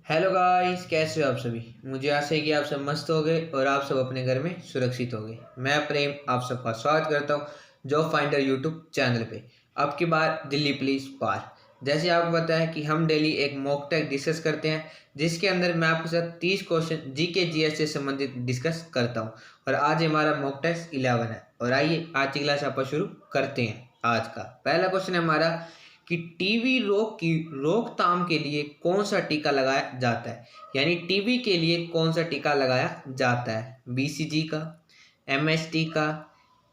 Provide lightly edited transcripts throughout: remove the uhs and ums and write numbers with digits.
Hello guys, कैसे हो आप सभी। मुझे आशा है कि आप सब मस्त हो गए और आप सब अपने घर में सुरक्षित हो गए। मैं प्रेम आप सबका स्वागत करता हूँ जॉब फाइंडर यूट्यूब चैनल पे। अब की बार दिल्ली पुलिस पार। जैसे आपको पता है कि हम डेली एक मॉक टेस्ट डिस्कस करते हैं, जिसके अंदर मैं आपके साथ 30 क्वेश्चन जीके जीएस से संबंधित डिस्कस करता हूँ। और आज हमारा मॉक टेस्ट 11 है। और आइए आज की क्लास आप शुरू करते हैं। आज का पहला क्वेश्चन है हमारा कि टीबी रोग की रोकथाम के लिए कौन सा टीका लगाया जाता है। यानी टीबी के लिए कौन सा टीका लगाया जाता है। बीसीजी का, एमएसटी का,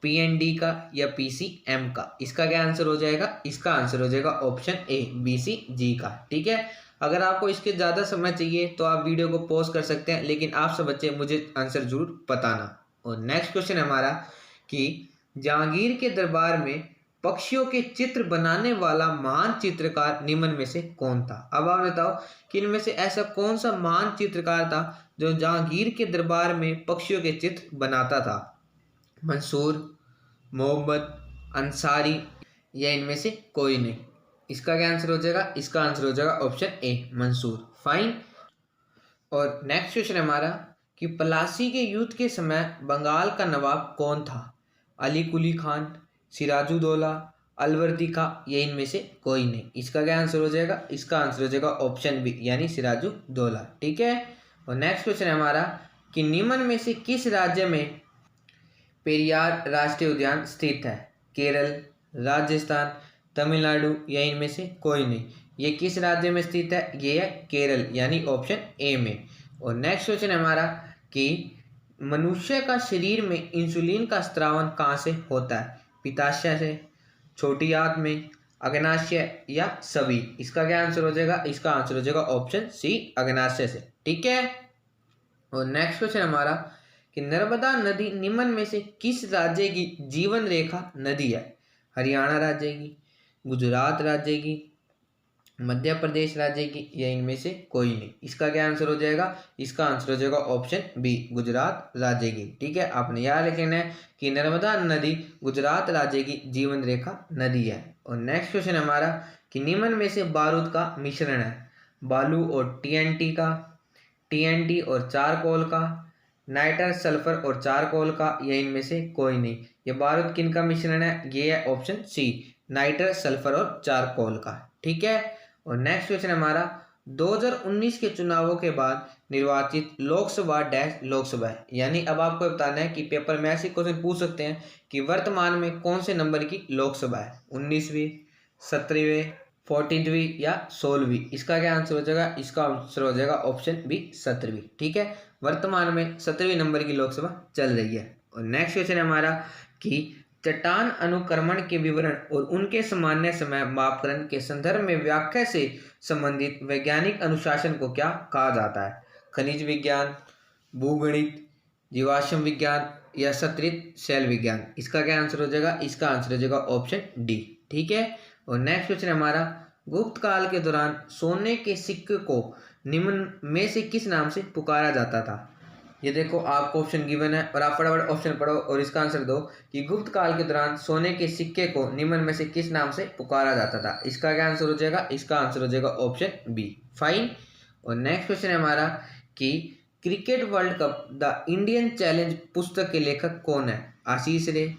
पीएनडी का या पीसीएम का। इसका क्या आंसर हो जाएगा। इसका आंसर हो जाएगा ऑप्शन ए, बीसीजी का। ठीक है। अगर आपको इसके ज़्यादा समय चाहिए तो आप वीडियो को पॉज कर सकते हैं, लेकिन आप सब बच्चे मुझे आंसर जरूर बताना। और नेक्स्ट क्वेश्चन है हमारा कि जहांगीर के दरबार में पक्षियों के चित्र बनाने वाला महान चित्रकार निम्न में से कौन था। अब आप बताओ कि इनमें से ऐसा कौन सा महान चित्रकार था जो जहांगीर के दरबार में पक्षियों के चित्र बनाता था। मंसूर, मोहम्मद, अंसारी या इनमें से कोई नहीं। इसका क्या आंसर हो जाएगा। इसका आंसर हो जाएगा ऑप्शन ए, मंसूर। फाइन। और नेक्स्ट क्वेश्चन है हमारा कि प्लासी के युद्ध के समय बंगाल का नवाब कौन था। अली कुली खान, सिराजुद्दौला, अलवर्दी का या इनमें से कोई नहीं। इसका क्या आंसर हो जाएगा। इसका आंसर हो जाएगा ऑप्शन बी, यानी सिराजुद्दौला। ठीक है। और नेक्स्ट क्वेश्चन है हमारा कि निम्न में से किस राज्य में पेरियार राष्ट्रीय उद्यान स्थित है। केरल, राजस्थान, तमिलनाडु या इनमें से कोई नहीं। ये किस राज्य में स्थित है। ये है केरल, यानी ऑप्शन ए में। और नेक्स्ट क्वेश्चन है हमारा कि मनुष्य का शरीर में इंसुलिन का स्त्रावन कहाँ से होता है। पित्ताशय से, छोटी आंत में, अग्नाशय या सभी। इसका क्या आंसर हो जाएगा। इसका आंसर हो जाएगा ऑप्शन सी, अग्नाशय से। ठीक है। और नेक्स्ट क्वेश्चन हमारा कि नर्मदा नदी निम्न में से किस राज्य की जीवन रेखा नदी है। हरियाणा राज्य की, गुजरात राज्य की, मध्य प्रदेश राज्य की या इनमें से कोई नहीं। इसका क्या आंसर हो जाएगा। इसका आंसर हो जाएगा ऑप्शन बी, गुजरात राज्य की। ठीक है। आपने याद रखना है कि नर्मदा नदी गुजरात राज्य की जीवन रेखा नदी है। और नेक्स्ट क्वेश्चन हमारा कि निम्न में से बारूद का मिश्रण है। बालू और टीएनटी का, टीएनटी और चारकोल का, नाइटर सल्फर और चारकोल का या इनमें से कोई नहीं। ये बारूद किन का मिश्रण है। ये है ऑप्शन सी, नाइटर सल्फर और चारकोल का। ठीक है। और नेक्स्ट क्वेश्चन हमारा 2019 के चुनावों के बाद निर्वाचित लोकसभा डैश लोकसभा है। यानी अब आपको बताना है कि पेपर में ऐसे क्वेश्चन पूछ सकते हैं कि वर्तमान में कौन से नंबर की लोकसभा है। 19वीं, 17वीं, 14वीं या 16वीं। इसका क्या आंसर हो जाएगा। इसका आंसर हो जाएगा ऑप्शन बी, 17वीं। ठीक है। वर्तमान में 17वीं नंबर की लोकसभा चल रही है। और नेक्स्ट क्वेश्चन है हमारा कि चट्टान अनुक्रमण के विवरण और उनके सामान्य समय मापकरण के संदर्भ में व्याख्या से संबंधित वैज्ञानिक अनुशासन को क्या कहा जाता है। खनिज विज्ञान, भूगणित, जीवाश्म विज्ञान या सत्रित सेल विज्ञान। इसका क्या आंसर हो जाएगा। इसका आंसर हो जाएगा ऑप्शन डी। ठीक है। और नेक्स्ट क्वेश्चन हमारा गुप्त काल के दौरान सोने के सिक्के को निम्न में से किस नाम से पुकारा जाता था। ये देखो आपको ऑप्शन गिवन है और आप फटाफट ऑप्शन पढ़ो और इसका आंसर दो कि गुप्त काल के दौरान सोने के सिक्के को निम्न में से किस नाम से पुकारा जाता था। इसका क्या आंसर हो जाएगा। इसका आंसर हो जाएगा ऑप्शन बी, फाइन। और नेक्स्ट क्वेश्चन है हमारा कि cricket world cup the Indian challenge पुस्तक के लेखक कौन है। आशीष रे,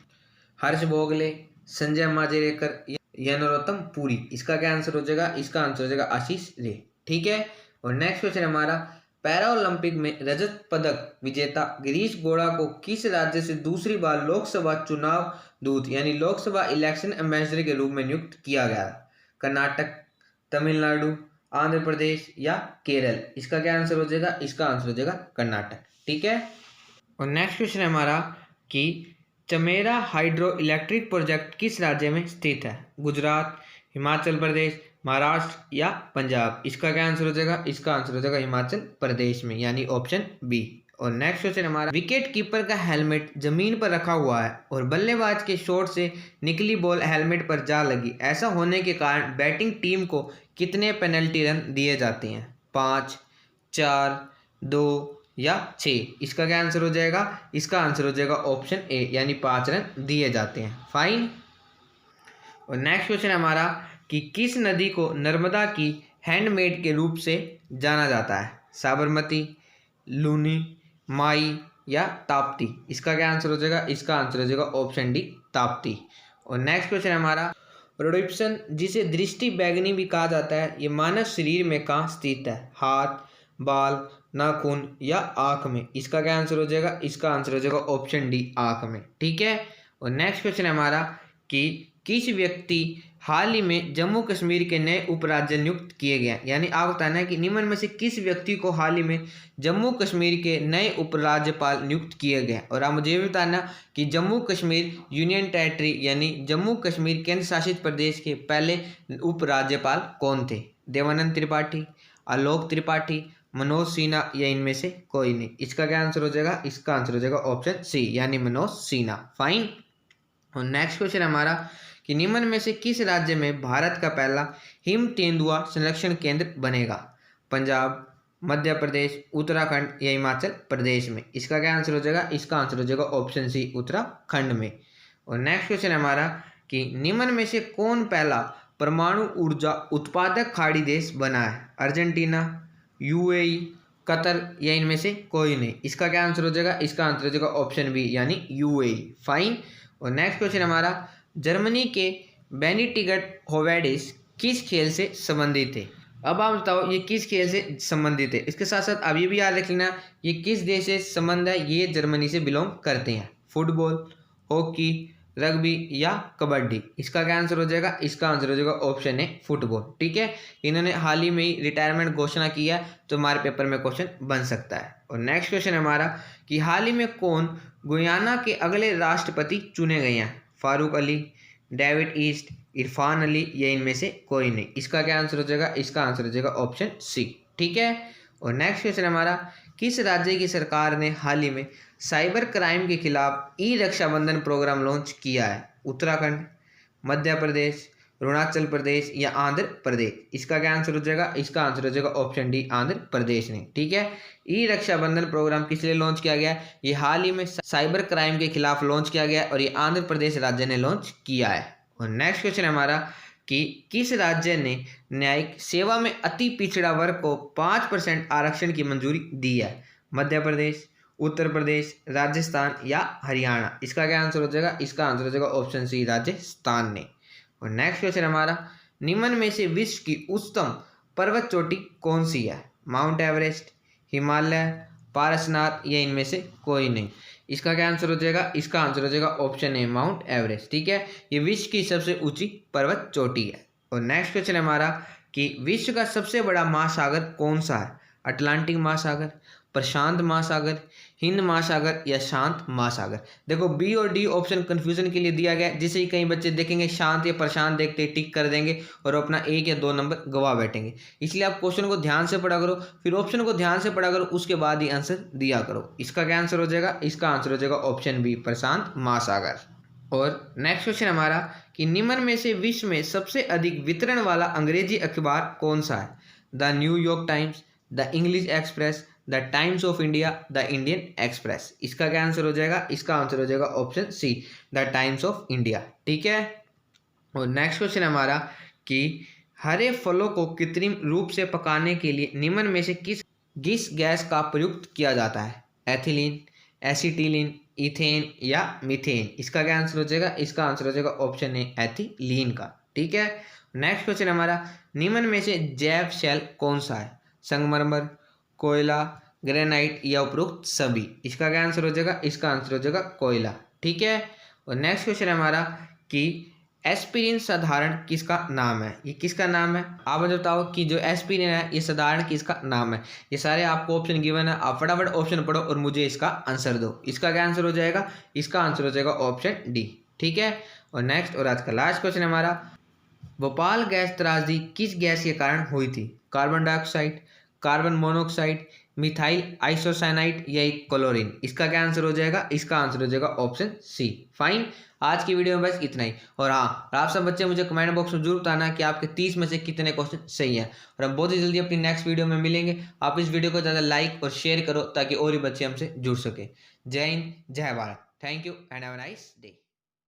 हर्ष भोगले, संजय मांजरेकर या नरोत्तम पुरी। इसका क्या आंसर हो जाएगा। इसका आंसर हो जाएगा आशीष रे। ठीक है। और नेक्स्ट क्वेश्चन हमारा पैरा ओलंपिक में रजत पदक विजेता गिरीश गौड़ा को किस राज्य से दूसरी बार लोकसभा चुनाव दूत यानी लोकसभा इलेक्शन एम्बेसडर के रूप में नियुक्त किया गया। कर्नाटक, तमिलनाडु, आंध्र प्रदेश या केरल। इसका क्या आंसर हो जाएगा। इसका आंसर हो जाएगा कर्नाटक। ठीक है। और नेक्स्ट क्वेश्चन है हमारा कि चमेरा हाइड्रो इलेक्ट्रिक प्रोजेक्ट किस राज्य में स्थित है। गुजरात, हिमाचल प्रदेश, महाराष्ट्र या पंजाब। इसका क्या आंसर हो जाएगा। इसका आंसर हो जाएगा हिमाचल प्रदेश में, यानी ऑप्शन बी। और नेक्स्ट क्वेश्चन हमारा विकेट कीपर का हेलमेट जमीन पर रखा हुआ है और बल्लेबाज के शॉट से निकली बॉल हेलमेट पर जा लगी। ऐसा होने के कारण बैटिंग टीम को कितने पेनल्टी रन दिए जाते हैं। 5, 4, 2 या 6। इसका क्या आंसर हो जाएगा। इसका आंसर हो जाएगा ऑप्शन ए, यानी 5 रन दिए जाते हैं। फाइन। और नेक्स्ट क्वेश्चन हमारा कि किस नदी को नर्मदा की हैंडमेड के रूप से जाना जाता है? साबरमती, लूनी, माई या ताप्ती? इसका क्या आंसर हो जाएगा? इसका आंसर हो जाएगा ऑप्शन डी, ताप्ती। और नेक्स्ट क्वेश्चन है हमारा, रोडिप्सन जिसे दृष्टि बैंगनी भी कहा जाता है, ये मानव शरीर में कहाँ स्थित है? हाथ, बाल, नाखून या आंख में? इसका क्या आंसर हो जाएगा? इसका आंसर हो जाएगा ऑप्शन डी, आंख में। ठीक है। और नेक्स्ट क्वेश्चन है हमारा कि किस व्यक्ति हाल ही में जम्मू कश्मीर के नए उपराज्य नियुक्त किए गए? यानी आप बताना है कि निम्न में से किस व्यक्ति को हाल ही में जम्मू कश्मीर के नए उपराज्यपाल नियुक्त किए गए? और आप मुझे ये भी बताना कि जम्मू कश्मीर यूनियन टेरिटरी यानी जम्मू कश्मीर केंद्र शासित प्रदेश के पहले उपराज्यपाल कौन थे? देवानंद त्रिपाठी, आलोक त्रिपाठी, मनोज सिन्हा या इनमें से कोई नहीं? इसका क्या आंसर हो जाएगा? इसका आंसर हो जाएगा ऑप्शन सी यानी मनोज सिन्हा। फाइन। और नेक्स्ट क्वेश्चन हमारा कि निम्न में से किस राज्य में भारत का पहला हिम तेंदुआ संरक्षण केंद्र बनेगा? पंजाब, मध्य प्रदेश, उत्तराखंड या हिमाचल प्रदेश में? इसका क्या आंसर हो जाएगा? इसका आंसर हो जाएगा ऑप्शन सी, उत्तराखंड में। और नेक्स्ट क्वेश्चन है हमारा कि निम्न में से कौन पहला परमाणु ऊर्जा उत्पादक खाड़ी देश बना है? अर्जेंटीना, यूएई, कतर या इनमें से कोई नहीं? इसका क्या आंसर हो जाएगा? इसका आंसर हो जाएगा ऑप्शन बी यानी यूएई। फाइन। और नेक्स्ट क्वेश्चन हमारा, जर्मनी के बेनिटिगट होवेडिस किस खेल से संबंधित है? अब आप बताओ ये किस खेल से संबंधित है? इसके साथ साथ आप ये भी याद रख लेना ये किस देश से संबंध है, ये जर्मनी से बिलोंग करते हैं। फुटबॉल, हॉकी, रग्बी या कबड्डी? इसका क्या आंसर हो जाएगा? इसका आंसर हो जाएगा ऑप्शन है फुटबॉल। ठीक है। इन्होंने हाल ही में ही रिटायरमेंट घोषणा किया तो हमारे पेपर में क्वेश्चन बन सकता है। और नेक्स्ट क्वेश्चन हमारा कि हाल ही में कौन गुयाना के अगले राष्ट्रपति चुने गए हैं? फारूक अली, डेविड ईस्ट, इरफान अली या इनमें से कोई नहीं? इसका क्या आंसर हो जाएगा? इसका आंसर हो जाएगा ऑप्शन सी। ठीक है। और नेक्स्ट क्वेश्चन हमारा, किस राज्य की सरकार ने हाल ही में साइबर क्राइम के खिलाफ ई रक्षाबंधन प्रोग्राम लॉन्च किया है? उत्तराखंड, मध्य प्रदेश, अरुणाचल प्रदेश या आंध्र प्रदेश? इसका क्या आंसर हो जाएगा? इसका आंसर हो जाएगा ऑप्शन डी, आंध्र प्रदेश ने। ठीक है। ई रक्षाबंधन प्रोग्राम किस लिए लॉन्च किया गया? ये हाल ही में साइबर क्राइम के खिलाफ लॉन्च किया गया और ये आंध्र प्रदेश राज्य ने लॉन्च किया है। और नेक्स्ट क्वेश्चन हमारा कि किस राज्य ने न्यायिक सेवा में अति पिछड़ा वर्ग को 5% आरक्षण की मंजूरी दी है? मध्य प्रदेश, उत्तर प्रदेश, राजस्थान या हरियाणा? इसका क्या आंसर हो जाएगा? इसका आंसर हो जाएगा ऑप्शन सी, राजस्थान ने। और नेक्स्ट क्वेश्चन हमारा, निम्न में से विश्व की उच्चतम पर्वत चोटी कौन सी है? माउंट एवरेस्ट, हिमालय, पारसनाथ या इनमें से कोई नहीं? इसका क्या आंसर हो जाएगा? इसका आंसर हो जाएगा ऑप्शन ए, माउंट एवरेस्ट। ठीक है। ये विश्व की सबसे ऊंची पर्वत चोटी है। और नेक्स्ट क्वेश्चन हमारा कि विश्व का सबसे बड़ा महासागर कौन सा है? अटलांटिक महासागर, प्रशांत महासागर, हिंद महासागर या शांत महासागर? देखो बी और डी ऑप्शन कंफ्यूजन के लिए दिया गया है, जिसे कई बच्चे देखेंगे शांत या प्रशांत देखते टिक कर देंगे और अपना 1 या 2 नंबर गवा बैठेंगे। इसलिए आप क्वेश्चन को ध्यान से पढ़ा करो, फिर ऑप्शन को ध्यान से पढ़ा करो, उसके बाद ही आंसर दिया करो। इसका क्या आंसर हो जाएगा? इसका आंसर हो जाएगा ऑप्शन बी, प्रशांत महासागर। और नेक्स्ट क्वेश्चन हमारा कि निम्न में से विश्व में सबसे अधिक वितरण वाला अंग्रेजी अखबार कौन सा है? The New York Times, the English Express, the Times of India, the Indian Express? इसका क्या आंसर हो जाएगा? इसका आंसर हो जाएगा option C, the Times of India. ठीक है। और नेक्स्ट क्वेश्चन हमारा कि हरे फलों को कृत्रिम रूप से पकाने के लिए निम्न में से किस गैस का प्रयुक्त किया जाता है? एथिलीन, एसिटिलीन, इथेन या मीथेन? इसका क्या आंसर हो जाएगा? इसका आंसर हो जाएगा ऑप्शन ए, एथिलीन का। ठीक है। नेक्स्ट क्वेश्चन हमारा, निम्न में से जैव शैल कौन सा है? संगमरमर, कोयला, ग्रेनाइट या उपरोक्त सभी? इसका क्या आंसर हो जाएगा? इसका आंसर हो जाएगा कोयला। ठीक है। और नेक्स्ट क्वेश्चन हमारा कि एस्पिरिन साधारण किसका नाम है? ये किसका नाम है? आप मुझे बताओ कि जो एस्पिरिन है ये साधारण किसका नाम है? ये सारे आपको ऑप्शन गिवन है, आप फटाफट ऑप्शन पढ़ो और मुझे इसका आंसर दो। इसका क्या आंसर हो जाएगा? इसका आंसर हो जाएगा ऑप्शन डी। ठीक है। और नेक्स्ट और आज का लास्ट क्वेश्चन हमारा, भोपाल गैस त्रासदी किस गैस के कारण हुई थी? Carbon dioxide, carbon monoxide, methyl isocyanide या क्लोरीन? इसका क्या आंसर हो जाएगा? इसका आंसर हो जाएगा ऑप्शन सी। फाइन। आज की वीडियो में बस इतना ही। और हाँ, आप सब बच्चे मुझे कमेंट बॉक्स में जरूर बताना कि आपके 30 में से कितने क्वेश्चन सही हैं। और हम बहुत ही जल्दी अपनी नेक्स्ट वीडियो में मिलेंगे। आप इस वीडियो को ज़्यादा लाइक और शेयर करो ताकि और भी बच्चे हमसे जुड़ सके। जय हिंद, जय Bharat. Thank you and have a nice day.